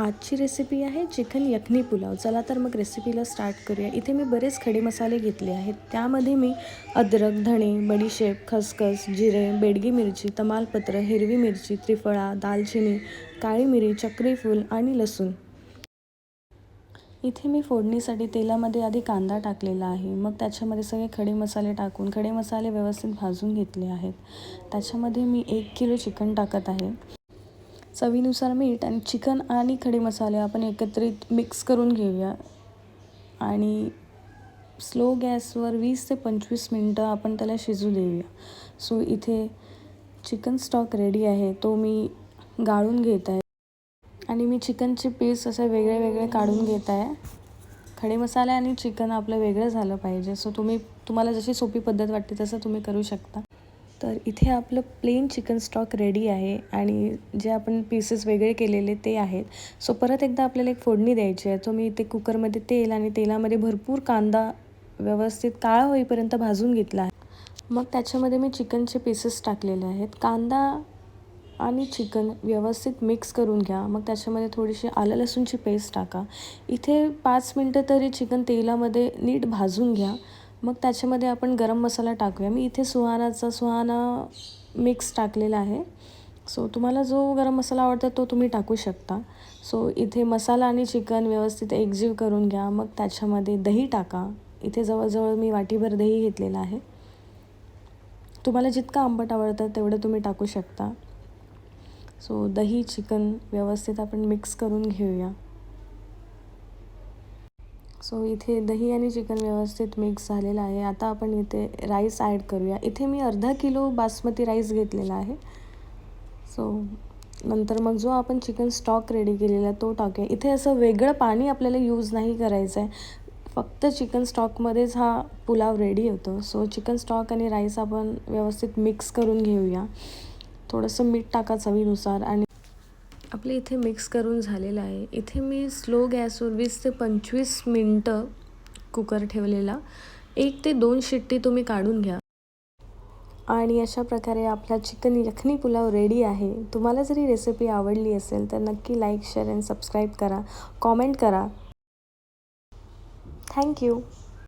आजची रेसिपी आहे चिकन यखनी पुलाव. चला तर मग रेसिपीला स्टार्ट करूया. इथे मी बरेच खडे मसाले घेतले आहेत. त्यामध्ये मी अद्रक, धणे, बडीशेप, खसखस, जिरे, बेडगी मिरची, तमालपत्र, हिरवी मिरची, त्रिफळा, दालचिनी, काळी मिरी, चक्रीफूल आणि लसूण. इथे मी फोडणीसाठी तेलामध्ये आधी कांदा टाकलेला आहे. मग त्याच्यामध्ये सगळे खडे मसाले टाकून खडे मसाले व्यवस्थित भाजून घेतले आहेत. त्याच्यामध्ये मी 1 किलो चिकन टाकत आहे. चवीनुसार मीठ आणि चिकन आणि खडे मसाले आपण एकत्रित मिक्स करून घेऊया आणि स्लो गॅसवर 20 ते 25 मिनटं आपण त्याला शिजू देऊया. सो इथे चिकन स्टॉक रेडी आहे. तो मी गाळून घेत आहे आणि मी चिकनचे पीस असे वेगळे वेगळे काढून घेत आहे. खडे मसाले आणि चिकन आपलं वेगळं झालं पाहिजे. सो तुम्हाला जशी सोपी पद्धत वाटते तसं तुम्ही करू शकता. तर इथे आपलं प्लेन चिकन स्टॉक रेडी आहे आणि जे आपण पीसेस वेगळे केलेले ते आहेत. सो परत एकदा आपल्याला एक फोडणी द्यायची आहे. तो मी इथे कुकरमध्ये तेल आणि तेलामध्ये भरपूर कांदा व्यवस्थित काळा होईपर्यंत भाजून घेतला आहे. मग त्याच्यामध्ये मी चिकनचे पीसेस टाकलेले आहेत. कांदा आणि चिकन व्यवस्थित मिक्स करून घ्या. मग त्याच्यामध्ये थोडीशी आलं लसूणची पेस्ट टाका. इथे 5 मिनटं तरी चिकन तेलामध्ये नीट भाजून घ्या. मग त्याच्यामध्ये आपण गरम मसाला टाकूया. मी इथे सुहाना मिक्स टाकलेला आहे. सो तुम्हाला जो गरम मसाला आवडतो तो तुम्ही टाकू शकता. सो इथे मसाला आणि चिकन व्यवस्थित एकजीव करून घ्या. मग त्याच्यामध्ये दही टाका. इथे जवळजवळ मी वाटीभर दही घेतलेलं आहे. तुम्हाला जितकं आंबट आवडतं तेवढं तुम्ही टाकू शकता. सो दही चिकन व्यवस्थित आपण मिक्स करून घेऊया. सो इथे दही आणि चिकन व्यवस्थित मिक्स झालेलं आहे. आता आपण इथे राईस ॲड करूया. इथे मी अर्धा किलो बासमती राईस घेतलेला आहे. सो नंतर मग जो आपण चिकन स्टॉक रेडी केलेला तो टाकूया. इथे असं वेगळं पाणी आपल्याला यूज नाही करायचं आहे. फक्त चिकन स्टॉकमध्येच हा पुलाव रेडी होतो. सो चिकन स्टॉक आणि राईस आपण व्यवस्थित मिक्स करून घेऊया. थोडंसं मीठ टाका चवीनुसार आणि आपले इथे मिक्स करून झालेलं आहे. इथे मी स्लो गॅसवर 20 ते 25 मिनटं कुकर ठेवलेला. 1 ते 2 शिट्टी तुम्ही काढून घ्या आणि अशा प्रकारे आपला चिकन यखनी पुलाव रेडी आहे. तुम्हाला जरी रेसिपी आवडली असेल तर नक्की लाईक, शेअर आणि सबस्क्राईब करा. कॉमेंट करा. थँक्यू.